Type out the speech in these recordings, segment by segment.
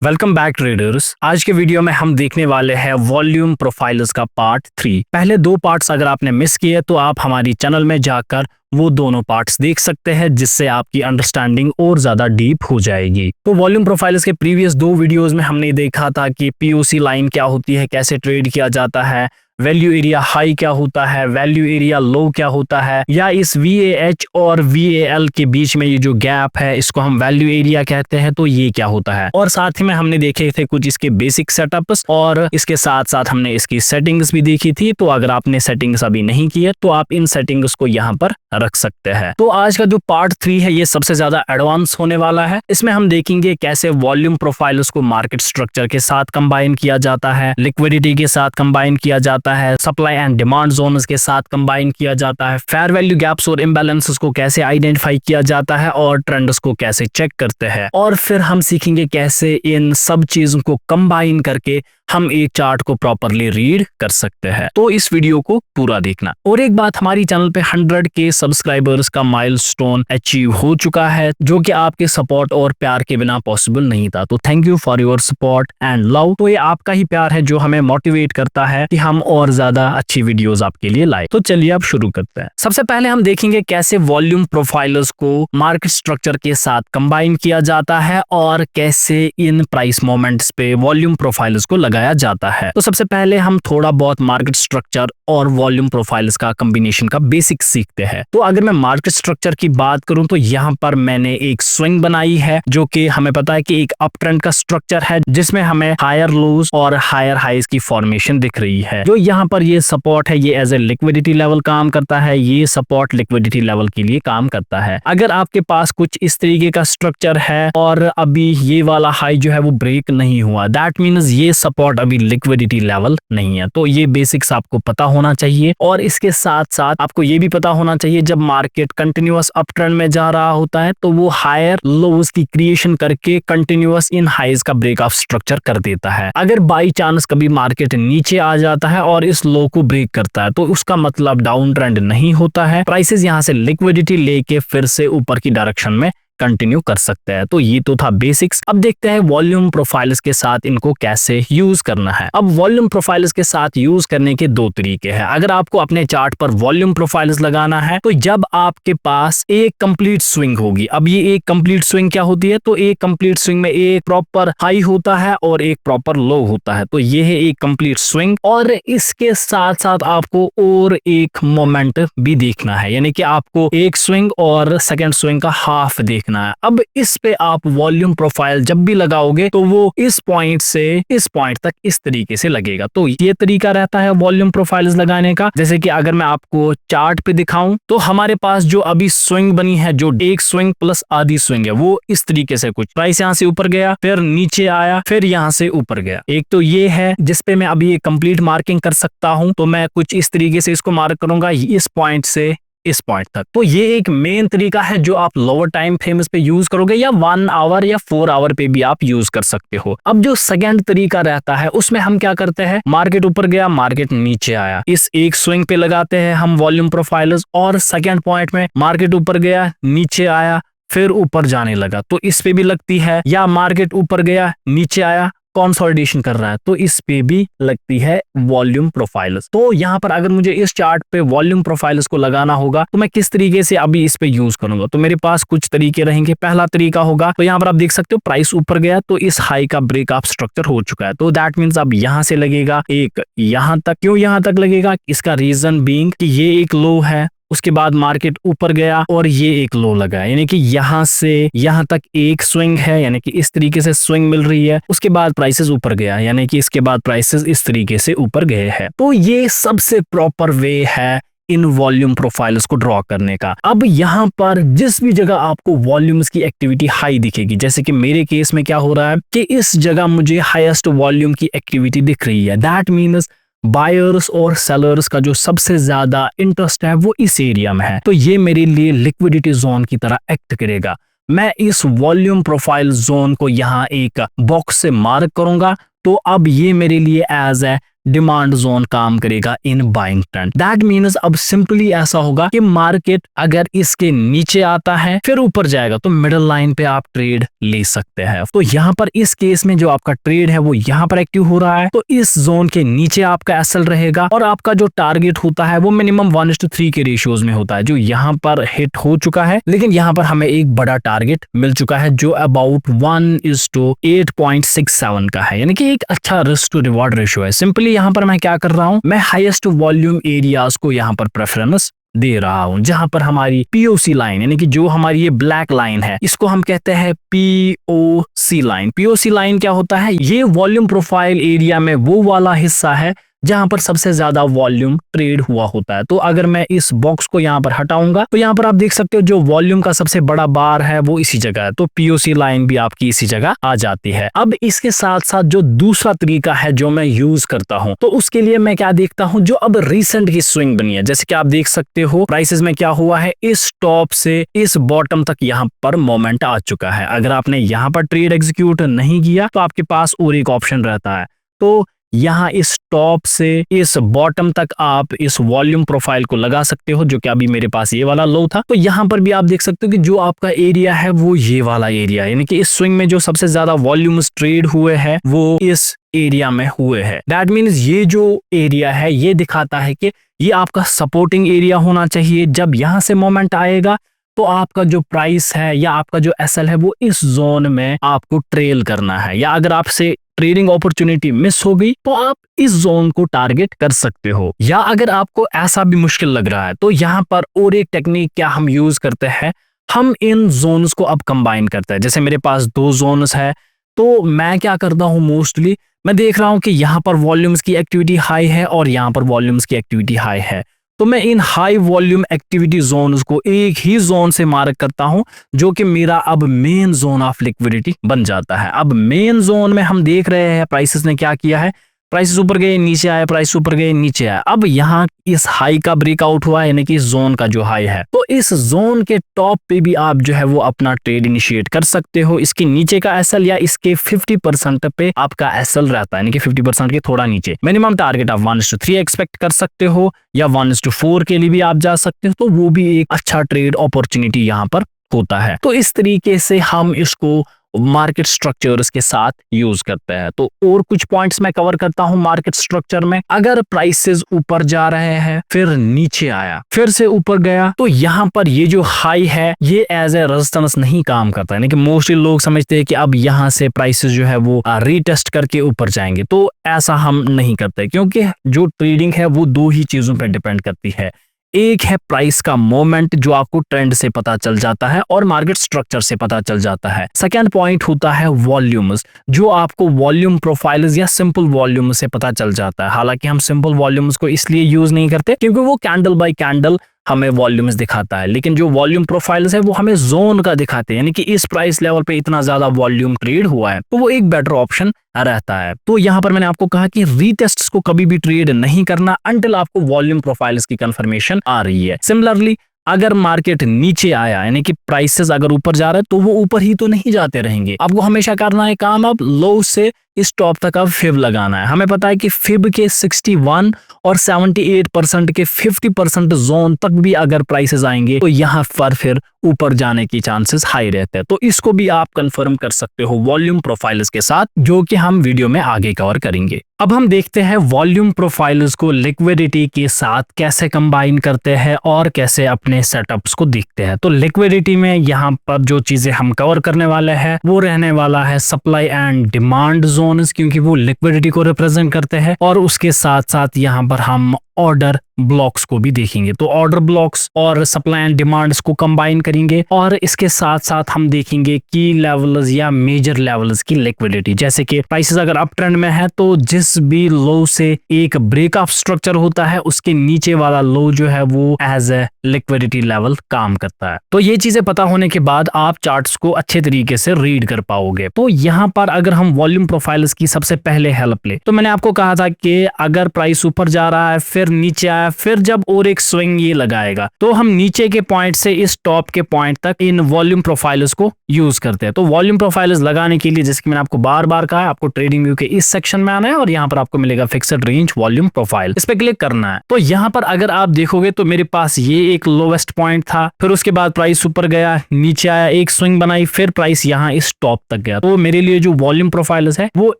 Welcome back traders. आज के video में हम देखने वाले हैं वॉल्यूम प्रोफाइल्स का पार्ट 3। पहले 2 पार्ट्स अगर आपने मिस किए तो आप हमारी चैनल में जाकर वो दोनों पार्ट्स देख सकते हैं, जिससे आपकी अंडरस्टैंडिंग और ज्यादा डीप हो जाएगी। तो वॉल्यूम प्रोफाइल्स के प्रीवियस 2 वीडियोस में हमने देखा था कि पीओसी लाइन क्या होती है, कैसे ट्रेड किया जाता है, वैल्यू एरिया हाई क्या होता है, वैल्यू एरिया लो क्या होता है, या इस VAH और VAL के बीच में ये जो गैप है इसको हम वैल्यू एरिया कहते हैं, तो ये क्या होता है। और साथ ही में हमने देखे थे कुछ इसके बेसिक सेटअप्स और इसके साथ साथ हमने इसकी सेटिंग्स भी देखी थी। तो अगर आपने सेटिंग्स अभी नहीं की है तो आप इन सेटिंग्स को यहाँ पर रख सकते हैं। तो आज का जो पार्ट 3 है ये सबसे ज्यादा एडवांस होने वाला है। इसमें हम देखेंगे कैसे वॉल्यूम प्रोफाइल्स को मार्केट स्ट्रक्चर के साथ कंबाइन किया जाता है, लिक्विडिटी के साथ कंबाइन किया जाता है, सप्लाई एंड डिमांड जोन्स के साथ कंबाइन किया जाता है, फेयर वैल्यू गैप्स और इम्बैलेंसेस को कैसे आइडेंटिफाई किया जाता है और ट्रेंड्स को कैसे चेक करते हैं। और फिर हम सीखेंगे कैसे इन सब चीजों को कंबाइन करके हम एक चार्ट को प्रॉपरली रीड कर सकते हैं। तो इस वीडियो को पूरा देखना। और एक बात, हमारी चैनल पे 100K सब्सक्राइबर्स का माइलस्टोन अचीव हो चुका है, जो कि आपके सपोर्ट और प्यार के बिना पॉसिबल नहीं था। तो thank you for your support and love. तो ये आपका ही प्यार है जो हमें मोटिवेट करता है कि हम और ज्यादा अच्छी वीडियोस आपके लिए लाए। तो चलिए अब शुरू करते हैं। सबसे पहले हम देखेंगे कैसे वॉल्यूम प्रोफाइलर्स को मार्केट स्ट्रक्चर के साथ कंबाइन किया जाता है और कैसे इन प्राइस मोमेंट्स पे वॉल्यूम प्रोफाइलर्स को लगाया जाता है। तो सबसे पहले हम थोड़ा बहुत मार्केट स्ट्रक्चर और वॉल्यूम प्रोफाइल्स का कॉम्बिनेशन का बेसिक सीखते हैं। तो अगर मैं मार्केट स्ट्रक्चर की बात करूं तो यहाँ पर मैंने एक स्विंग बनाई है, जो कि हमें पता है कि एक अप ट्रेंड का स्ट्रक्चर है, जिसमें हमें हायर लोज और हायर हाइज की फॉर्मेशन दिख रही है। जो यहाँ पर ये सपोर्ट है ये एज ए लिक्विडिटी लेवल काम करता है, ये सपोर्ट लिक्विडिटी लेवल के लिए काम करता है। अगर आपके पास कुछ इस तरीके का स्ट्रक्चर है और अभी ये वाला हाई जो है वो ब्रेक नहीं हुआ, दैट मीन्स ये सपोर्ट अभी लिक्विडिटी लेवल नहीं है। तो ये बेसिक्स आपको पता होना चाहिए। और इसके साथ साथ आपको ये भी पता होना चाहिए जब मार्केट कंटिन्यूअस अप ट्रेंड में जा रहा होता है तो वो हायर लोज की क्रिएशन करके कंटिन्यूअस इन हाइज का ब्रेक ऑफ स्ट्रक्चर कर देता है। अगर बाई चांस कभी मार्केट नीचे आ जाता है और इस लो को ब्रेक करता है तो उसका मतलब डाउन ट्रेंड नहीं होता है। प्राइसेस यहाँ से लिक्विडिटी लेके फिर से ऊपर की डायरेक्शन में कंटिन्यू कर सकते हैं। तो ये तो था बेसिक्स। अब देखते हैं वॉल्यूम प्रोफाइल्स के साथ इनको कैसे यूज करना है। अब वॉल्यूम प्रोफाइल्स के साथ यूज करने के 2 तरीके हैं। अगर आपको अपने चार्ट पर वॉल्यूम प्रोफाइल्स लगाना है तो जब आपके पास एक कंप्लीट स्विंग होगी। अब ये एक कंप्लीट स्विंग क्या होती है, तो एक कंप्लीट स्विंग में एक प्रॉपर हाई होता है और एक प्रॉपर लो होता है। तो ये है एक कंप्लीट स्विंग। और इसके साथ साथ आपको और एक मोमेंट भी देखना है, यानी कि आपको एक स्विंग और सेकेंड स्विंग का हाफ देखना है। अब इस पे आप वॉल्यूम प्रोफाइल जब भी लगाओगे तो वो इस पॉइंट से इस पॉइंट तक इस तरीके से लगेगा। तो ये तरीका रहता है वॉल्यूम प्रोफाइल्स लगाने का। जैसे कि अगर मैं आपको चार्ट पे दिखाऊं तो हमारे पास जो अभी स्विंग बनी है, जो एक स्विंग प्लस आधी स्विंग है, वो इस तरीके से कुछ प्राइस यहाँ से ऊपर गया, फिर नीचे आया, फिर यहाँ से ऊपर गया। एक तो ये है जिसपे मैं अभी एक कंप्लीट मार्किंग कर सकता हूं। तो मैं कुछ इस तरीके से इसको मार्क करूंगा, इस पॉइंट से इस पॉइंट तक। तो ये एक मेन तरीका है जो आप लोअर टाइम फ्रेम्स पे यूज करोगे, या 1 आवर या 4 आवर पे भी आप यूज कर सकते हो। अब जो सेकंड तरीका रहता है उसमें हम क्या करते हैं, मार्केट ऊपर गया, मार्केट नीचे आया, इस एक स्विंग पे लगाते हैं हम वॉल्यूम प्रोफाइल्स। और सेकंड पॉइंट में मार्केट ऊपर गया, नीचे आया, फिर ऊपर जाने लगा, तो इस पे भी लगती है। या मार्केट ऊपर गया, नीचे आया, कंसोलिडेशन कर रहा है, तो इस पे भी लगती है वॉल्यूम प्रोफाइल्स। तो यहाँ पर अगर मुझे इस चार्ट पे वॉल्यूम प्रोफाइल्स को लगाना होगा तो मैं किस तरीके से अभी इस पे यूज करूंगा। तो मेरे पास कुछ तरीके रहेंगे। पहला तरीका होगा, तो यहाँ पर आप देख सकते हो प्राइस ऊपर गया तो इस हाई का ब्रेक ऑफ स्ट्रक्चर हो चुका है। तो दैट मीन्स अब यहाँ से लगेगा एक यहाँ तक। क्यों यहाँ तक लगेगा, इसका रीजन बीइंग कि ये एक लो है, उसके बाद मार्केट ऊपर गया और ये एक लो लगा है, यानी कि यहाँ से यहाँ तक एक स्विंग है, यानी कि इस तरीके से स्विंग मिल रही है। उसके बाद प्राइसेस ऊपर गया, यानी कि इसके बाद प्राइसेस इस तरीके से ऊपर गए हैं। तो ये सबसे प्रॉपर वे है इन वॉल्यूम प्रोफाइल्स को ड्रॉ करने का। अब यहाँ पर जिस भी जगह आपको वॉल्यूम्स की एक्टिविटी हाई दिखेगी, जैसे कि मेरे केस में क्या हो रहा है कि इस जगह मुझे हाईएस्ट वॉल्यूम की एक्टिविटी दिख रही है, दैट मीन्स बायर्स और सेलर्स का जो सबसे ज्यादा इंटरेस्ट है वो इस एरिया में है। तो ये मेरे लिए लिक्विडिटी जोन की तरह एक्ट करेगा। मैं इस वॉल्यूम प्रोफाइल जोन को यहाँ एक बॉक्स से मार्क करूंगा तो अब ये मेरे लिए एज ए डिमांड जोन काम करेगा in buying trend. That means अब सिंपली ऐसा होगा कि मार्केट अगर इसके नीचे आता है फिर ऊपर जाएगा तो मिडिल लाइन पे आप ट्रेड ले सकते हैं। तो यहाँ पर इस केस में जो आपका ट्रेड है वो यहाँ पर एक्टिव हो रहा है, तो इस जोन के नीचे आपका एसएल रहेगा और आपका जो टारगेट होता है वो मिनिमम 1:3 के रेशियोज में होता है, जो यहाँ पर हिट हो चुका है। लेकिन यहाँ पर हमें एक बड़ा टारगेट मिल चुका है जो अबाउट 1:8.67 का है, यानी कि एक अच्छा रिस्क टू रिवॉर्ड रेशियो है। सिंपली यहाँ पर मैं क्या कर रहा हूँ, मैं हाईएस्ट वॉल्यूम एरियाज को यहाँ पर प्रेफरेंस दे रहा हूं, जहां पर हमारी पीओसी लाइन यानी कि जो हमारी ये ब्लैक लाइन है इसको हम कहते हैं पीओसी लाइन। पीओसी लाइन क्या होता है, ये वॉल्यूम प्रोफाइल एरिया में वो वाला हिस्सा है जहां पर सबसे ज्यादा वॉल्यूम ट्रेड हुआ होता है। तो अगर मैं इस बॉक्स को यहां पर हटाऊंगा तो यहां पर आप देख सकते हो जो वॉल्यूम का सबसे बड़ा बार है वो इसी जगह है, तो पीओसी लाइन भी आपकी इसी जगह आ जाती है। अब इसके साथ साथ जो दूसरा तरीका है जो मैं यूज करता हूं, तो उसके लिए मैं क्या देखता हूं, जो अब रिसेंट की स्विंग बनी है, जैसे कि आप देख सकते हो प्राइसेस में क्या हुआ है, इस टॉप से इस बॉटम तक यहाँ पर मोमेंट आ चुका है। अगर आपने यहाँ पर ट्रेड एग्जीक्यूट नहीं किया तो आपके पास और एक ऑप्शन रहता है, तो यहाँ इस टॉप से इस बॉटम तक आप इस वॉल्यूम प्रोफाइल को लगा सकते हो, जो कि अभी मेरे पास ये वाला लो था। तो यहाँ पर भी आप देख सकते हो कि जो आपका एरिया है वो ये वाला एरिया, यानी कि इस स्विंग में जो सबसे ज्यादा वॉल्यूम्स ट्रेड हुए हैं वो इस एरिया में हुए हैं। दैट मीन्स ये जो एरिया है ये दिखाता है कि ये आपका सपोर्टिंग एरिया होना चाहिए। जब यहाँ से मोमेंट आएगा तो आपका जो प्राइस है या आपका जो एसएल है वो इस जोन में आपको ट्रेल करना है, या अगर आपसे ट्रेडिंग अपॉर्चुनिटी मिस हो गई तो आप इस जोन को टारगेट कर सकते हो। या अगर आपको ऐसा भी मुश्किल लग रहा है तो यहाँ पर और एक टेक्निक क्या हम यूज करते हैं, हम इन जोन्स को अब कंबाइन करते हैं। जैसे मेरे पास 2 जोन्स है, तो मैं क्या करता हूँ, मोस्टली मैं देख रहा हूँ कि यहाँ पर वॉल्यूम्स की एक्टिविटी हाई है और यहाँ पर वॉल्यूम्स की एक्टिविटी हाई है, तो मैं इन हाई वॉल्यूम एक्टिविटी जोन्स को एक ही जोन से मार्क करता हूं, जो कि मेरा अब मेन जोन ऑफ लिक्विडिटी बन जाता है। अब मेन जोन में हम देख रहे हैं प्राइसेस ने क्या किया है, प्राइसेस ऊपर गए नीचे आए, प्राइस ऊपर गए नीचे आए। अब यहाँ इस हाई का ब्रेकआउट हुआ है, यानी कि इस जोन का जो हाई है, तो इस जोन के टॉप पे भी आप जो है वो अपना ट्रेड इनिशिएट कर सकते हो। इसके नीचे का एसएल या इसके 50% पे आपका एसएल रहता है, यानी कि 50% के थोड़ा नीचे। मिनिमम टारगेट आप 1:3 एक्सपेक्ट कर सकते हो या 1:4 के लिए भी आप जा सकते हो, तो वो भी एक अच्छा ट्रेड अपॉर्चुनिटी यहाँ पर होता है। तो इस तरीके से हम इसको मार्केट स्ट्रक्चर्स के साथ यूज करते हैं। तो और कुछ पॉइंट्स मैं कवर करता हूं मार्केट स्ट्रक्चर में। अगर प्राइसेस ऊपर जा रहे हैं फिर नीचे आया फिर से ऊपर गया, तो यहाँ पर ये जो हाई है ये एज ए रेजिस्टेंस नहीं काम करता है, यानी कि मोस्टली लोग समझते हैं कि अब यहाँ से प्राइसेस जो है वो रीटेस्ट करके ऊपर जाएंगे। तो ऐसा हम नहीं करते, क्योंकि जो ट्रेडिंग है वो 2 ही चीजों पर डिपेंड करती है। एक है प्राइस का मोमेंट जो आपको ट्रेंड से पता चल जाता है और मार्केट स्ट्रक्चर से पता चल जाता है। सेकंड पॉइंट होता है वॉल्यूम्स, जो आपको वॉल्यूम प्रोफाइल्स या सिंपल वॉल्यूम से पता चल जाता है। हालांकि हम सिंपल वॉल्यूम्स को इसलिए यूज नहीं करते क्योंकि वो कैंडल बाय कैंडल हमें वॉल्यूम्स दिखाता है, लेकिन जो वॉल्यूम प्रोफाइल्स है वो हमें जोन का दिखाते हैं, यानी कि इस प्राइस लेवल पे इतना ज्यादा वॉल्यूम ट्रेड हुआ है, तो वो एक बेटर ऑप्शन रहता है। तो यहाँ पर मैंने आपको कहा कि रीटेस्ट्स को कभी भी ट्रेड नहीं करना अंटिल आपको वॉल्यूम प्रोफाइल्स की कंफर्मेशन आ रही है। सिमिलरली अगर मार्केट नीचे आया, यानी कि प्राइसेस अगर ऊपर जा रहे हैं तो वो ऊपर ही तो नहीं जाते रहेंगे। आपको हमेशा करना है काम, अब लो से इस टॉप तक अब फिब लगाना है। हमें पता है कि फिब के 61 और 78% के 50% जोन तक भी अगर प्राइसेस आएंगे तो यहाँ पर फिर ऊपर जाने की चांसेस हाई रहते हैं। तो इसको भी आप कंफर्म कर सकते हो वॉल्यूम प्रोफाइल्स के साथ, जो कि हम वीडियो में आगे कवर करेंगे। अब हम देखते हैं वॉल्यूम प्रोफाइल्स को लिक्विडिटी के साथ कैसे कंबाइन करते हैं और कैसे अपने सेटअप्स को देखते हैं। तो लिक्विडिटी में यहाँ पर जो चीजें हम कवर करने वाले हैं वो रहने वाला है सप्लाई एंड डिमांड जोन्स, क्योंकि वो लिक्विडिटी को रिप्रेजेंट करते हैं, और उसके साथ साथ यहाँ पर हम ऑर्डर ब्लॉक्स को भी देखेंगे। तो ऑर्डर ब्लॉक्स और सप्लाई एंड डिमांड्स को कंबाइन करेंगे, और इसके साथ साथ हम देखेंगे की लेवल्स या मेजर लेवल्स की लिक्विडिटी। जैसे कि प्राइसेस अगर अप ट्रेंड में है तो जिस भी लो से एक ब्रेकअप स्ट्रक्चर होता है उसके नीचे वाला लो जो है वो एज ए लिक्विडिटी लेवल काम करता है। तो ये चीजें पता होने के बाद आप चार्ट्स को अच्छे तरीके से रीड कर पाओगे। तो यहाँ पर अगर हम वॉल्यूम प्रोफाइल प्रोफाइल्स की सबसे पहले हेल्प ले। तो मैंने आपको कहा था कि अगर प्राइस ऊपर जा रहा है फिर नीचे आया फिर जब और एक स्विंग ये लगाएगा तो हम नीचे के पॉइंट से इस टॉप के पॉइंट तक इन वॉल्यूम प्रोफाइल्स को यूज करते हैं। तो वॉल्यूम प्रोफाइल्स लगाने के लिए जैसे कि मैंने आपको बार बार कहा है, आपको ट्रेडिंग व्यू के इस सेक्शन में आना है और यहाँ पर आपको मिलेगा फिक्स्ड रेंज वॉल्यूम प्रोफाइल, इस पे क्लिक करना है। तो यहाँ पर अगर आप देखोगे तो मेरे पास ये एक लोवेस्ट पॉइंट था, फिर उसके बाद प्राइस ऊपर गया, नीचे आया, एक स्विंग बनाई, फिर प्राइस यहाँ इस टॉप तक गया। तो मेरे लिए जो वॉल्यूम प्रोफाइल्स है वो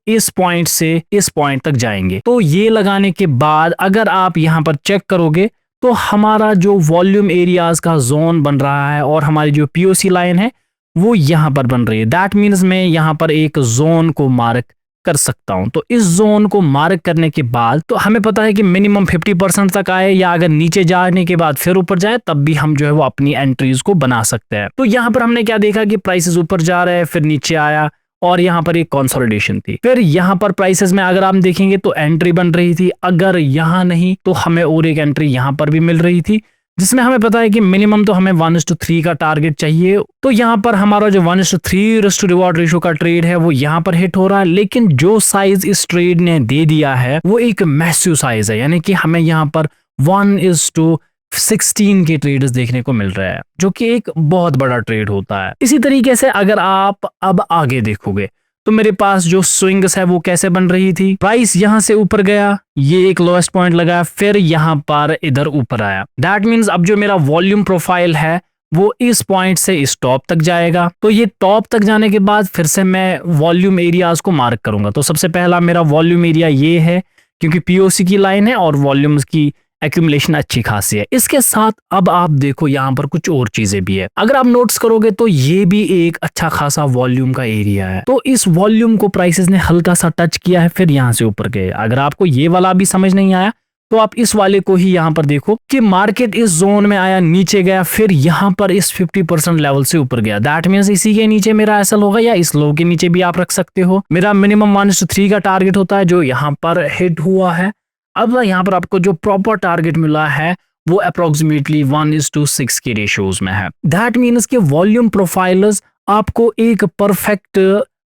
इस पॉइंट से इस पॉइंट तक जाएंगे। तो ये लगाने के बाद अगर आप यहाँ पर चेक करोगे तो हमारा जो वॉल्यूम एरियाज का जोन बन रहा है और हमारी जो पीओसी लाइन है वो यहाँ पर बन रही है। दैट मीन्स मैं यहाँ पर एक जोन को मार्क कर सकता हूं। तो इस जोन को मार्क करने के बाद तो हमें पता है कि मिनिमम 50% तक आए या अगर नीचे जाने के बाद फिर ऊपर जाए तब भी हम जो है वो अपनी एंट्रीज को बना सकते हैं। तो यहाँ पर हमने क्या देखा कि प्राइसेस ऊपर जा रहे हैं फिर नीचे आया और यहाँ पर एक कंसोलिडेशन थी। फिर यहाँ पर प्राइसेस में अगर हम देखेंगे तो एंट्री बन रही थी, अगर यहाँ नहीं तो हमें और एक एंट्री यहाँ पर भी मिल रही थी जिसमें हमें पता है कि मिनिमम तो हमें 1:3 का टारगेट चाहिए। तो यहाँ पर हमारा जो 1:3 रिस्क टू रिवॉर्ड रेशियो का ट्रेड है वो यहाँ पर हिट हो रहा है, लेकिन जो साइज इस ट्रेड ने दे दिया है वो एक मैसिव साइज है, यानी कि हमें यहाँ पर 1:16 के ट्रेड्स देखने को मिल रहा है जो कि एक बहुत बड़ा ट्रेड होता है। इसी तरीके से अगर आप अब आगे देखोगे तो मेरे पास जो स्विंग्स है वो कैसे बन रही थी, प्राइस यहां से ऊपर गया, ये एक लोएस्ट पॉइंट लगाया, फिर यहां पर इधर ऊपर आया। दैट मींस अब जो मेरा वॉल्यूम प्रोफाइल है वो इस पॉइंट से इस टॉप तक जाएगा। तो ये टॉप तक जाने के बाद फिर से मैं वॉल्यूम एरियाज को मार्क करूंगा। तो सबसे पहला मेरा वॉल्यूम एरिया ये है क्योंकि पीओसी की लाइन है और वॉल्यूम्स की एक्यूमुलेशन अच्छी खासी है। इसके साथ अब आप देखो यहाँ पर कुछ और चीजें भी है। अगर आप नोट्स करोगे तो ये भी एक अच्छा खासा वॉल्यूम का एरिया है। तो इस वॉल्यूम को प्राइसेस ने हल्का सा टच किया है फिर यहाँ से ऊपर गए। अगर आपको ये वाला भी समझ नहीं आया तो आप इस वाले को ही यहाँ पर देखो कि मार्केट इस जोन में आया, नीचे गया, फिर यहाँ पर इस 50% लेवल से ऊपर गया। दैट मींस इसी के नीचे मेरा एसएल होगा या इस लो के नीचे भी आप रख सकते हो। मेरा मिनिमम 1:3 का टारगेट होता है जो यहाँ पर हिट हुआ है। अब यहाँ पर आपको जो प्रॉपर टारगेट मिला है वो अप्रोक्सीमेटली 1:6 के रेशियोज में है। दैट मीन्स कि वॉल्यूम प्रोफाइलर्स आपको एक परफेक्ट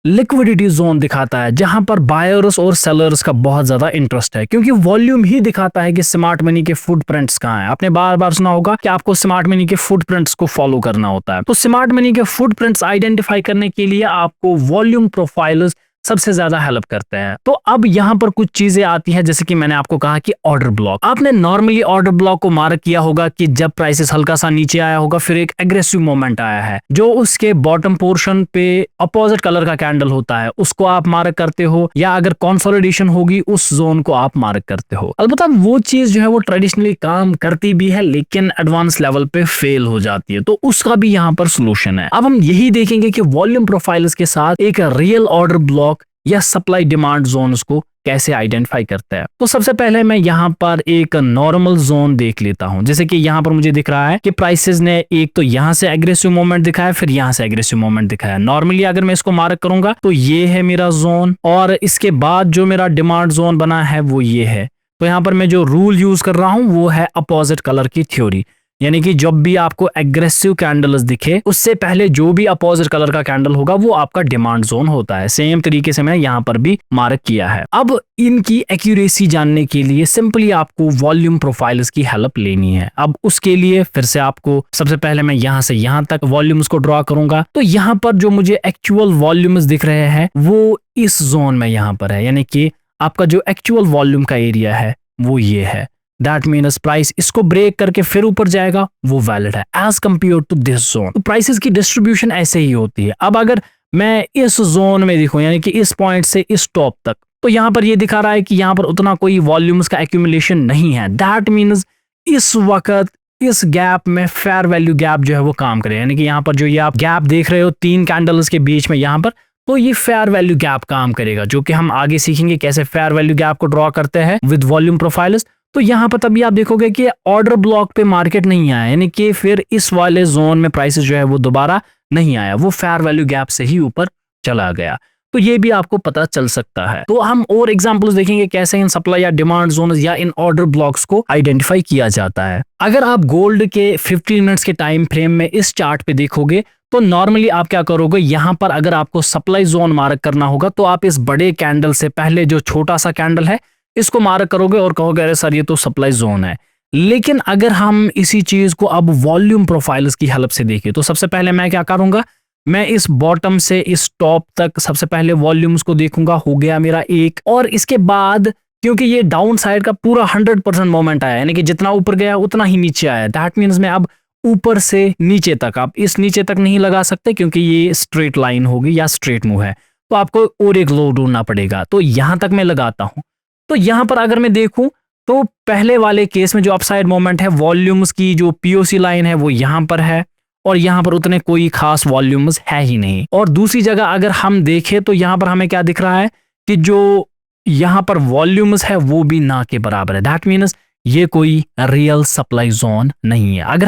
लिक्विडिटी जोन दिखाता है जहां पर बायर्स और सेलर्स का बहुत ज्यादा इंटरेस्ट है, क्योंकि वॉल्यूम ही दिखाता है कि स्मार्ट मनी के फुटप्रिंट्स कहां हैं। आपने बार बार सुना होगा कि आपको स्मार्ट मनी के फुटप्रिंट्स को फॉलो करना होता है। तो स्मार्ट मनी के फुटप्रिंट्स आइडेंटिफाई करने के लिए आपको वॉल्यूम प्रोफाइलर्स सबसे ज्यादा हेल्प करते हैं। तो अब यहाँ पर कुछ चीजें आती हैं जैसे कि मैंने आपको कहा कि ऑर्डर ब्लॉक। आपने नॉर्मली ऑर्डर ब्लॉक को मार्क किया होगा कि जब प्राइसेस हल्का सा नीचे आया होगा फिर एक एग्रेसिव मोमेंट आया है जो उसके बॉटम पोर्शन पे अपोजिट कलर का कैंडल होता है उसको आप मार्क करते हो, या अगर कंसोलिडेशन होगी उस जोन को आप मार्क करते हो। अलबत्ता वो चीज जो है वो ट्रेडिशनली काम करती भी है लेकिन एडवांस लेवल पे फेल हो जाती है, तो उसका भी यहाँ पर सोल्यूशन है। अब हम यही देखेंगे कि वॉल्यूम प्रोफाइल्स के साथ एक रियल ऑर्डर ब्लॉक या सप्लाई डिमांड जोन्स को कैसे आइडेंटिफाई करता है। तो सबसे पहले मैं यहाँ पर एक नॉर्मल जोन देख लेता हूं। जैसे कि यहाँ पर मुझे दिख रहा है कि प्राइसेस ने एक तो यहाँ से एग्रेसिव मूवमेंट दिखाया फिर यहाँ से एग्रेसिव मूवमेंट दिखाया। नॉर्मली अगर मैं इसको मार्क करूंगा तो ये है मेरा जोन और इसके बाद जो मेरा डिमांड जोन बना है वो ये है। तो यहाँ पर मैं जो रूल यूज कर रहा हूं वो है अपोजिट कलर की थ्योरी, यानी कि जब भी आपको एग्रेसिव कैंडल्स दिखे उससे पहले जो भी अपोजिट कलर का कैंडल होगा वो आपका डिमांड जोन होता है। सेम तरीके से मैं यहाँ पर भी मार्क किया है। अब इनकी एक्यूरेसी जानने के लिए सिंपली आपको वॉल्यूम प्रोफाइल्स की हेल्प लेनी है। अब उसके लिए फिर से आपको सबसे पहले मैं यहाँ से यहाँ तक वॉल्यूम्स को ड्रॉ करूंगा। तो यहाँ पर जो मुझे एक्चुअल वॉल्यूम्स दिख रहे हैं वो इस जोन में यहाँ पर है, यानी कि आपका जो एक्चुअल वॉल्यूम का एरिया है वो ये है। दैट मीन्स प्राइस इसको ब्रेक करके फिर ऊपर जाएगा वो वैलिड है as compared to this zone. तो प्राइसेस की डिस्ट्रीब्यूशन ऐसे ही होती है। अब अगर मैं इस जोन में देखूं यानी कि इस पॉइंट से इस टॉप तक, तो यहाँ पर ये दिखा रहा है कि यहाँ पर उतना कोई वॉल्यूम्स का एक्यूमुलेशन नहीं है। दैट मीन्स इस वक्त इस गैप में फेयर वैल्यू गैप जो है वो काम करे, यानी कि यहाँ पर जो ये आप गैप देख रहे हो 3 कैंडल्स के बीच में यहाँ पर, तो ये फेयर वैल्यू गैप काम करेगा, जो कि हम आगे सीखेंगे कैसे फेयर वैल्यू गैप को ड्रॉ करते हैं विद वॉल्यूम प्रोफाइल्स। तो यहाँ पर तभी आप देखोगे कि ऑर्डर ब्लॉक पे मार्केट नहीं आया, यानी कि फिर इस वाले जोन में प्राइसेस जो है वो दोबारा नहीं आया, वो फेयर वैल्यू गैप से ही ऊपर चला गया। तो ये भी आपको पता चल सकता है। तो हम और एग्जांपल्स देखेंगे कैसे इन सप्लाई या डिमांड जोन या इन ऑर्डर ब्लॉक्स को आइडेंटिफाई किया जाता है। अगर आप गोल्ड के 15 मिनट्स के टाइम फ्रेम में इस चार्ट पे देखोगे तो नॉर्मली आप क्या करोगे, यहाँ पर अगर आपको सप्लाई जोन मार्क करना होगा तो आप इस बड़े कैंडल से पहले जो छोटा सा कैंडल है इसको मार्क करोगे और कहोगे अरे सर ये तो सप्लाई जोन है। लेकिन अगर हम इसी चीज को अब वॉल्यूम प्रोफाइल्स की हेल्प से देखें तो सबसे पहले मैं क्या करूंगा, मैं इस बॉटम से इस टॉप तक सबसे पहले वॉल्यूम्स को देखूंगा, हो गया मेरा एक। और इसके बाद क्योंकि ये डाउन साइड का पूरा 100% मोमेंट आया, यानी कि जितना ऊपर गया उतना ही नीचे आया, दैट मीन्स मैं अब ऊपर से नीचे तक, आप इस नीचे तक नहीं लगा सकते क्योंकि ये स्ट्रेट लाइन होगी या स्ट्रेट मूव है, तो आपको और एक लो ढूंढना पड़ेगा। तो यहां तक मैं लगाता हूं। तो यहां पर अगर मैं देखूं तो पहले वाले केस में जो अपसाइड मोमेंट है, वॉल्यूम्स की जो पीओसी लाइन है वो यहां पर है और यहां पर उतने कोई खास वॉल्यूम्स है ही नहीं। और दूसरी जगह अगर हम देखें तो यहां पर हमें क्या दिख रहा है कि जो यहां पर वॉल्यूम्स है वो भी ना के बराबर है, दैट मीन्स ये कोई रियल सप्लाई जोन नहीं है। अगर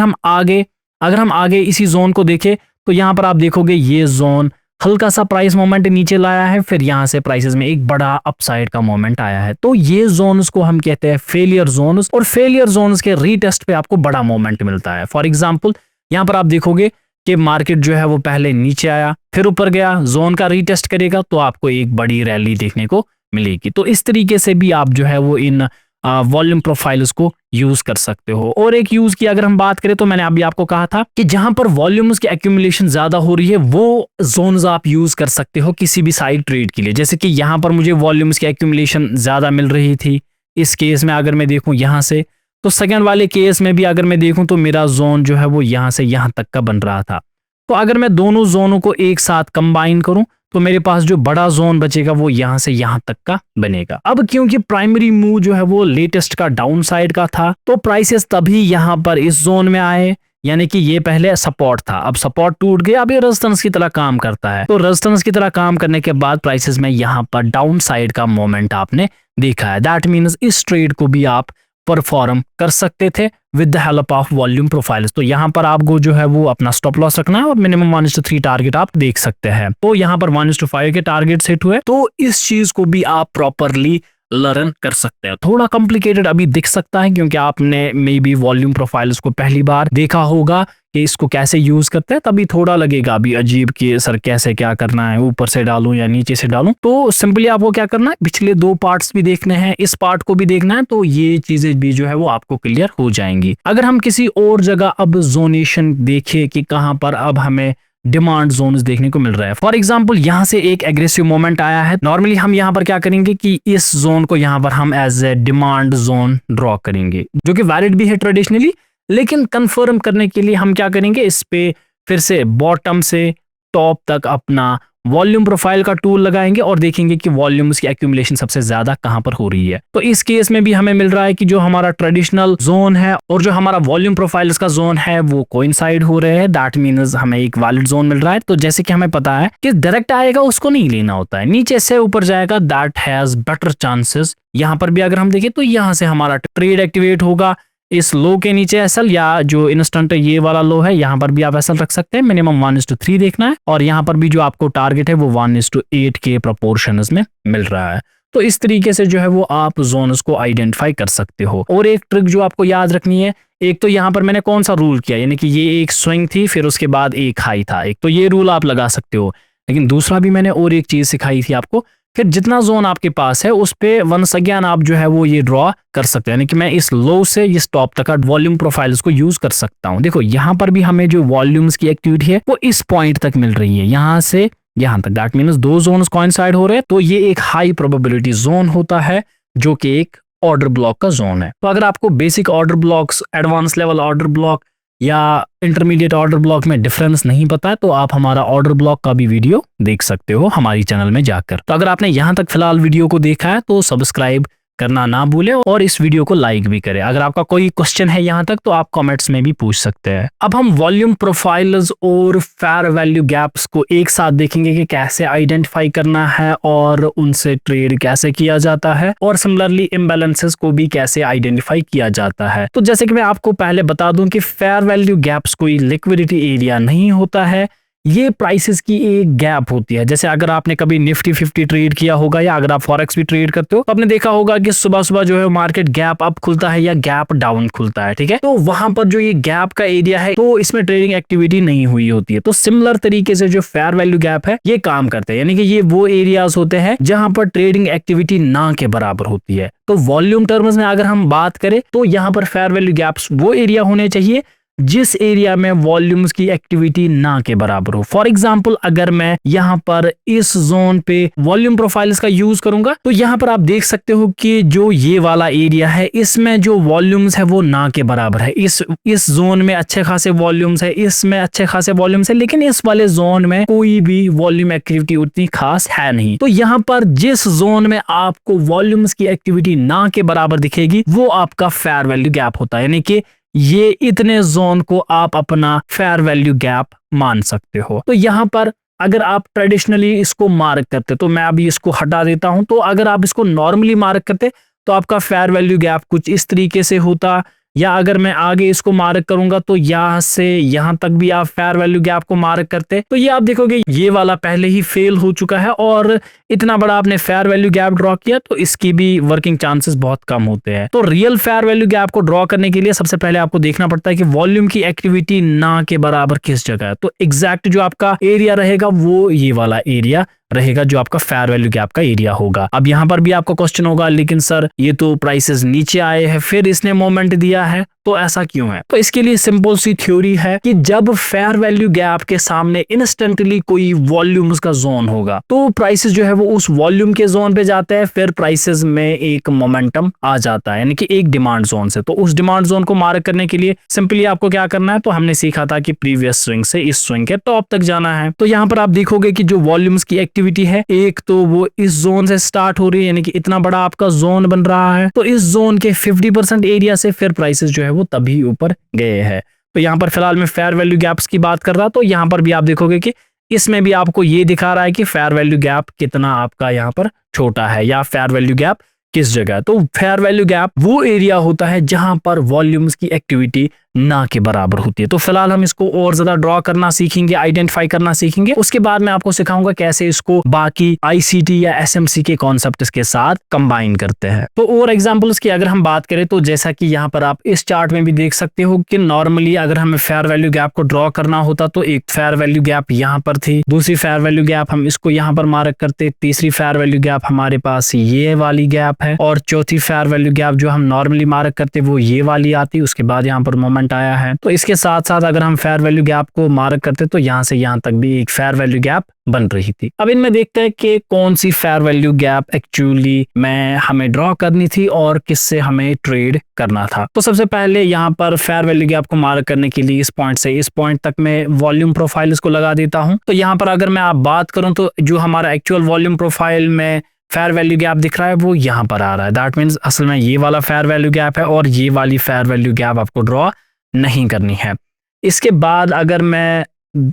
हम आगे इसी जोन को देखें तो यहां पर आप देखोगे ये जोन हल्का सा प्राइस मोमेंट नीचे लाया है, फिर यहां से प्राइसेस में एक बड़ा अपसाइड का मोमेंट आया है। तो ये जोन्स को हम कहते हैं फेलियर जोन्स, और फेलियर जोन्स के रीटेस्ट पे आपको बड़ा मोमेंट मिलता है। फॉर एग्जांपल यहां पर आप देखोगे कि मार्केट जो है वो पहले नीचे आया फिर ऊपर गया, जोन का रीटेस्ट करेगा तो आपको एक बड़ी रैली देखने को मिलेगी। तो इस तरीके से भी आप जो है वो इन वॉल्यूम प्रोफाइल्स को यूज कर सकते हो। और एक यूज की अगर हम बात करें तो मैंने अभी आपको कहा था कि जहां पर वॉल्यूम्स की एक्यूमुलेशन ज्यादा हो रही है वो जोन्स आप यूज कर सकते हो किसी भी साइड ट्रेड के लिए। जैसे कि यहां पर मुझे वॉल्यूम्स की एक्यूमुलेशन ज्यादा मिल रही थी, इस केस में अगर मैं देखूं यहां से, तो सेकंड वाले केस में भी अगर मैं देखूं तो मेरा जोन जो है वो यहां से यहां तक का बन रहा था। तो अगर मैं दोनों जोनों को एक साथ कंबाइन करूं तो मेरे पास जो बड़ा जोन बचेगा वो यहां से यहां तक का बनेगा। अब क्योंकि प्राइमरी मूव जो है वो लेटेस्ट का डाउन साइड का था तो प्राइसेस तभी यहां पर इस जोन में आए, यानी कि ये पहले सपोर्ट था, अब सपोर्ट टूट गया, अब ये रेजिस्टेंस की तरह काम करता है। तो रेजिस्टेंस की तरह काम करने के बाद प्राइसेस में यहां पर डाउन साइड का मोमेंट आपने देखा है, दैट मीन्स इस ट्रेड को भी आप परफॉर्म कर सकते थे with the help of volume profiles. तो यहाँ पर आपको जो है वो अपना स्टॉप लॉस रखना है और मिनिमम 1:3 टारगेट आप देख सकते हैं। तो यहाँ पर 1:5 के टारगेट सेट हुए, तो इस चीज को भी आप प्रॉपरली लर्न कर सकते हैं। थोड़ा कॉम्प्लिकेटेड अभी दिख सकता है क्योंकि आपने मे बी वॉल्यूम प्रोफाइल्स को पहली बार देखा होगा कि इसको कैसे यूज करते हैं, तभी थोड़ा लगेगा अभी अजीब कि सर कैसे क्या करना है, ऊपर से डालूं या नीचे से डालूं। तो सिंपली आपको क्या करना है, पिछले 2 पार्ट्स भी देखने हैं, इस पार्ट को भी देखना है, तो ये चीजें भी जो है वो आपको क्लियर हो जाएंगी। अगर हम किसी और जगह अब जोनेशन देखें कि कहां पर अब हमें डिमांड जोन्स देखने को मिल रहा है, फॉर एग्जांपल यहां से एक एग्रेसिव मोमेंट आया है, नॉर्मली हम यहां पर क्या करेंगे कि इस जोन को यहां पर हम as a demand zone draw करेंगे, जो कि वैलिड भी है ट्रेडिशनली, लेकिन कंफर्म करने के लिए हम क्या करेंगे, इस पे फिर से बॉटम से टॉप तक अपना वॉल्यूम प्रोफाइल का टूल लगाएंगे और देखेंगे कि वॉल्यूम्स की एक्यूमुलेशन सबसे ज्यादा कहां पर हो रही है। तो इस केस में भी हमें मिल रहा है कि जो हमारा ट्रेडिशनल जोन है और जो हमारा वॉल्यूम प्रोफाइल्स का जोन है वो कोइंसाइड हो रहे हैं, दैट मीन्स हमें एक वैलिड जोन मिल रहा है। तो जैसे कि हमें पता है कि डायरेक्ट आएगा उसको नहीं लेना होता है, नीचे से ऊपर जाएगा, दैट हैज बेटर चांसेस। यहां पर भी अगर हम देखें तो यहां से हमारा ट्रेड एक्टिवेट होगा, इस लो के नीचे एसएल या जो इंस्टेंट ये वाला लो है यहाँ पर भी आप एसएल रख सकते हैं, मिनिमम 1:3 देखना है, और यहाँ पर भी जो आपको टारगेट है वो 1:8 के प्रोपोर्शंस में मिल रहा है। तो इस तरीके से जो है वो आप जोन्स को आइडेंटिफाई कर सकते हो। और एक ट्रिक जो आपको याद रखनी है, एक तो यहाँ पर मैंने कौन सा रूल किया, यानी कि ये एक स्विंग थी फिर उसके बाद एक हाई था, एक तो ये रूल आप लगा सकते हो, लेकिन दूसरा भी मैंने और एक चीज सिखाई थी आपको, फिर जितना जोन आपके पास है उस पे वंस अगेन आप जो है वो ये ड्रॉ कर सकते हैं, यानी कि मैं इस लो से इस टॉप तक का वॉल्यूम प्रोफाइल्स को यूज कर सकता हूं। देखो यहाँ पर भी हमें जो वॉल्यूम्स की एक्टिविटी है वो इस पॉइंट तक मिल रही है, यहाँ से यहाँ तक, दैट मीन्स 2 जोन्स कोइंसाइड हो रहे हैं, तो ये एक हाई प्रोबेबिलिटी जोन होता है जो कि एक ऑर्डर ब्लॉक का जोन है। तो अगर आपको basic order blocks, advance level order block या इंटरमीडिएट ऑर्डर ब्लॉक में डिफरेंस नहीं पता है तो आप हमारा ऑर्डर ब्लॉक का भी वीडियो देख सकते हो हमारी चैनल में जाकर। तो अगर आपने यहाँ तक फिलहाल वीडियो को देखा है तो सब्सक्राइब करना ना भूले और इस वीडियो को लाइक भी करें। अगर आपका कोई क्वेश्चन है यहाँ तक तो आप कमेंट्स में भी पूछ सकते हैं। अब हम वॉल्यूम प्रोफाइल्स और फेयर वैल्यू गैप्स को एक साथ देखेंगे कि कैसे आइडेंटिफाई करना है और उनसे ट्रेड कैसे किया जाता है, और सिमिलरली इम्बैलेंसेस को भी कैसे आइडेंटिफाई किया जाता है। तो जैसे कि मैं आपको पहले बता दूं कि फेयर वैल्यू गैप्स कोई लिक्विडिटी एरिया नहीं होता है, ये प्राइसेस की एक गैप होती है। जैसे अगर आपने कभी निफ्टी 50 ट्रेड किया होगा या अगर आप फॉरेक्स भी ट्रेड करते हो तो आपने देखा होगा कि सुबह सुबह जो है मार्केट गैप अप खुलता है या गैप डाउन खुलता है, ठीक है। तो वहां पर जो ये गैप का एरिया है तो इसमें ट्रेडिंग एक्टिविटी नहीं हुई होती है। तो सिमिलर तरीके से जो फेयर वैल्यू गैप है ये काम करते हैं, यानी कि ये वो एरियाज होते हैं जहां पर ट्रेडिंग एक्टिविटी ना के बराबर होती है। तो वॉल्यूम टर्म्स में अगर हम बात करें तो यहाँ पर फेयर वैल्यू गैप्स वो एरिया होने चाहिए जिस एरिया में वॉल्यूम्स की एक्टिविटी ना के बराबर हो। फॉर एग्जांपल अगर मैं यहाँ पर इस जोन पे वॉल्यूम प्रोफाइल्स का यूज करूंगा तो यहाँ पर आप देख सकते हो कि जो ये वाला एरिया है इसमें जो वॉल्यूम्स है वो ना के बराबर है। इस जोन में अच्छे खासे वॉल्यूम्स है, इसमें अच्छे खासे वॉल्यूम्स है, लेकिन इस वाले जोन में कोई भी वॉल्यूम एक्टिविटी उतनी खास है नहीं। तो यहाँ पर जिस जोन में आपको वॉल्यूम्स की एक्टिविटी ना के बराबर दिखेगी वो आपका फेयर वैल्यू गैप होता है, यानी कि ये इतने जोन को आप अपना फेयर वैल्यू गैप मान सकते हो। तो यहाँ पर अगर आप ट्रेडिशनली इसको मार्क करते तो मैं अभी इसको हटा देता हूं, तो अगर आप इसको नॉर्मली मार्क करते तो आपका फेयर वैल्यू गैप कुछ इस तरीके से होता, या अगर मैं आगे इसको मार्क करूंगा तो यहाँ से यहाँ तक भी आप फेयर वैल्यू गैप को मार्क करते तो ये आप देखोगे ये वाला पहले ही फेल हो चुका है और इतना बड़ा आपने फेयर वैल्यू गैप ड्रॉ किया तो इसकी भी वर्किंग चांसेस बहुत कम होते हैं। तो रियल फेयर वैल्यू गैप को ड्रॉ करने के लिए सबसे पहले आपको देखना पड़ता है कि वॉल्यूम की एक्टिविटी ना के बराबर किस जगह है। तो एग्जैक्ट जो आपका एरिया रहेगा वो ये वाला एरिया रहेगा जो आपका फेयर वैल्यू गैप का एरिया होगा। अब यहाँ पर भी आपका क्वेश्चन होगा लेकिन सर ये तो प्राइसेस नीचे आए हैं फिर इसने मोमेंट दिया है तो ऐसा क्यों है? तो इसके लिए सिंपल सी थ्योरी है कि जब फेयर वैल्यू गैप के सामने इंस्टेंटली कोई वॉल्यूम्स का जोन होगा तो प्राइसेस जो है वो उस वॉल्यूम के जोन पे जाते हैं, फिर प्राइसेस में एक मोमेंटम आ जाता है यानी कि एक डिमांड जोन से। तो उस डिमांड जोन को मार्क करने के लिए सिंपली आपको क्या करना है, तो हमने सीखा था कि प्रीवियस स्विंग से इस स्विंग के टॉप तक जाना है। तो यहाँ पर आप देखोगे कि जो वॉल्यूम्स की एक्टिविटी है एक तो वो इस जोन से स्टार्ट हो रही है, यानी कि इतना बड़ा आपका जोन बन रहा है। तो इस जोन के 50% एरिया से फिर प्राइसेस जो है वो तभी ऊपर गए हैं। तो यहाँ पर फिलहाल मैं फेयर वैल्यू गैप्स की बात कर रहा, तो यहाँ पर भी आप देखोगे कि इसमें भी आपको ये दिखा रहा है कि फेयर वैल्यू गैप कितना आपका यहाँ पर छोटा है या फेयर वैल्यू गैप किस जगह। तो फेयर वैल्यू गैप वो एरिया होता है जहां पर वॉल्यूम्स की एक्टिविटी ना के बराबर होती है। तो फिलहाल हम इसको और ज्यादा ड्रॉ करना सीखेंगे, आइडेंटिफाई करना सीखेंगे। उसके बाद मैं आपको सिखाऊंगा कैसे इसको बाकी आईसीटी या एसएमसी के कॉन्सेप्ट्स के साथ कंबाइन करते हैं। तो और एग्जांपल्स की अगर हम बात करें तो जैसा कि यहाँ पर आप इस चार्ट में भी देख सकते हो कि नॉर्मली अगर हमें फेयर वैल्यू गैप को ड्रॉ करना होता तो एक फेयर वैल्यू गैप यहाँ पर थी, दूसरी फेयर वैल्यू गैप हम इसको यहाँ पर मार्क करते, तीसरी फेयर वैल्यू गैप हमारे पास ये वाली गैप है और चौथी फेयर वैल्यू गैप जो हम नॉर्मली मार्क करते वो ये वाली आती। उसके बाद यहाँ पर मोमेंट आया है। तो इसके साथ साथ अगर हम फेयर वैल्यू गैप को मार्क करते तो यहाँ से यहाँ तक भी एक फेयर वैल्यू गैप बन रही थी। अब इनमें देखते हैं कि कौन सी फेयर वैल्यू गैप एक्चुअली में हमें ड्रॉ करनी थी और किससे हमें ट्रेड करना था। तो सबसे पहले यहाँ पर फेयर वैल्यू गैप को मार्क करने के लिए इस पॉइंट से इस पॉइंट तक मैं वॉल्यूम प्रोफाइल इसको लगा देता हूँ। तो यहाँ पर अगर मैं आप बात करूँ तो जो हमारा एक्चुअल वॉल्यूम प्रोफाइल में फेयर वैल्यू गैप दिख रहा है वो यहाँ पर आ रहा है। दैट मीन्स असल में ये वाला फेयर वैल्यू गैप है और ये वाली फेयर वैल्यू गैप आपको ड्रॉ नहीं करनी है। इसके बाद अगर मैं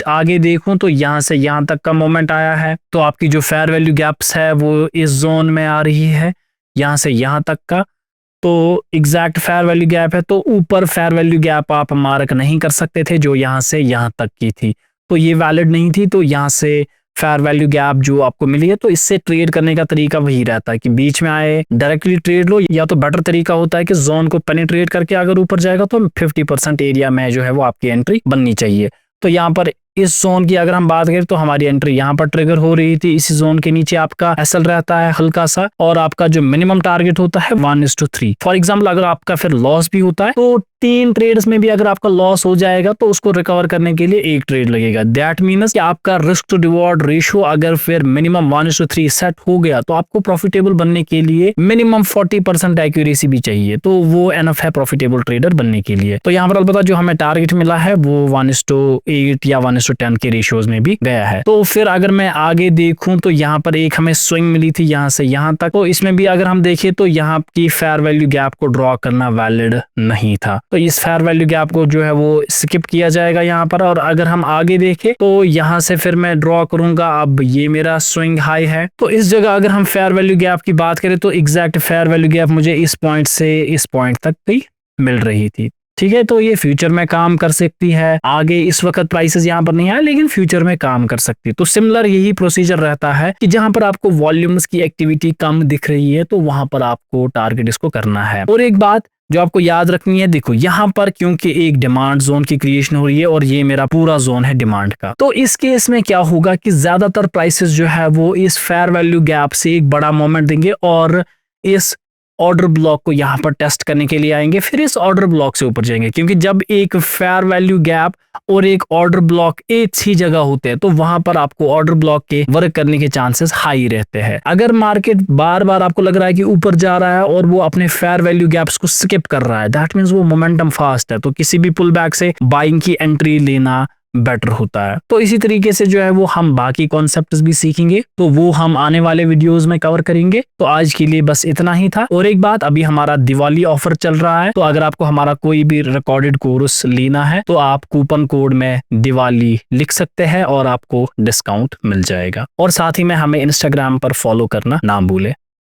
आगे देखूं तो यहाँ से यहाँ तक का मोमेंट आया है तो आपकी जो फेयर वैल्यू गैप्स है वो इस जोन में आ रही है, यहाँ से यहाँ तक का तो एग्जैक्ट फेयर वैल्यू गैप है। तो ऊपर फेयर वैल्यू गैप आप मार्क नहीं कर सकते थे जो यहाँ से यहाँ तक की थी, तो ये वैलिड नहीं थी। तो यहाँ से फेयर वैल्यू गैप जो आपको मिली है तो इससे ट्रेड करने का तरीका वही रहता है कि बीच में आए डायरेक्टली ट्रेड लो, या तो बेटर तरीका होता है कि जोन को पेनिट्रेट करके अगर ऊपर जाएगा तो 50% एरिया में जो है वो आपकी एंट्री बननी चाहिए। तो यहाँ पर इस जोन की अगर हम बात करें तो हमारी एंट्री यहाँ पर ट्रिगर हो रही थी। इसी जोन के नीचे आपका एसएल रहता है हल्का सा और आपका जो मिनिमम टारगेट होता है 1:3। फॉर एग्जाम्पल अगर आपका फिर लॉस भी होता है तो 3 ट्रेड्स में भी अगर आपका लॉस हो जाएगा तो उसको रिकवर करने के लिए एक ट्रेड लगेगा। दैट मीन्स कि आपका रिस्क टू रिवॉर्ड रेशियो अगर फिर मिनिमम 1:3 सेट हो गया तो आपको प्रॉफिटेबल बनने के लिए मिनिमम 40% एक्यूरेसी भी चाहिए, तो वो एनफ है प्रॉफिटेबल ट्रेडर बनने के लिए। तो यहाँ पर अलबत्ता जो हमें टारगेट मिला है वो 1:8 या 1:10 के रेशियोज में भी गया है। तो फिर अगर मैं आगे देखूं तो यहाँ पर एक हमें स्विंग मिली थी यहाँ से यहाँ तक, तो इसमें भी अगर हम देखें तो यहाँ की फेयर वैल्यू गैप को ड्रॉ करना वैलिड नहीं था। तो इस फेयर वैल्यू गैप को जो है वो स्किप किया जाएगा यहाँ पर। और अगर हम आगे देखें तो यहाँ से फिर मैं ड्रॉ करूंगा, अब ये मेरा स्विंग हाई है। तो इस जगह अगर हम फेयर वैल्यू गैप की बात करें तो एग्जैक्ट फेयर वैल्यू गैप मुझे इस पॉइंट से इस पॉइंट तक भी मिल रही थी। ठीक है, तो ये फ्यूचर में काम कर सकती है। आगे इस वक्त प्राइसेस यहाँ पर नहीं आए लेकिन फ्यूचर में काम कर सकती है। तो सिमिलर यही प्रोसीजर रहता है कि जहां पर आपको वॉल्यूम्स की एक्टिविटी कम दिख रही है तो वहां पर आपको टारगेट इसको करना है। और एक बात जो आपको याद रखनी है, देखो यहाँ पर क्योंकि एक डिमांड जोन की क्रिएशन हो रही है और ये मेरा पूरा जोन है डिमांड का, तो इस केस में क्या होगा कि ज्यादातर प्राइसेस जो है वो इस फेयर वैल्यू गैप से एक बड़ा मोमेंट देंगे और इस ऑर्डर ब्लॉक को यहाँ पर टेस्ट करने के लिए आएंगे, फिर इस ऑर्डर ब्लॉक से ऊपर जाएंगे। क्योंकि जब एक फेयर वैल्यू गैप और एक ऑर्डर ब्लॉक एक ही जगह होते हैं तो वहां पर आपको ऑर्डर ब्लॉक के वर्क करने के चांसेस हाई रहते हैं। अगर मार्केट बार बार आपको लग रहा है कि ऊपर जा रहा है और वो अपने फेयर वैल्यू गैप्स को स्किप कर रहा है, दैट मींस वो मोमेंटम फास्ट है, तो किसी भी पुल बैक से बाइंग की एंट्री लेना बेटर होता है। तो इसी तरीके से जो है वो हम बाकी कॉन्सेप्ट्स भी सीखेंगे, तो वो हम आने वाले वीडियोस में कवर करेंगे। तो आज के लिए बस इतना ही था। और एक बात, अभी हमारा दिवाली ऑफर चल रहा है, तो अगर आपको हमारा कोई भी रिकॉर्डेड कोर्स लेना है तो आप कूपन कोड में दिवाली लिख सकते हैं और आपको डिस्काउंट मिल जाएगा। और साथ ही में हमें इंस्टाग्राम पर फॉलो करना ना भूले।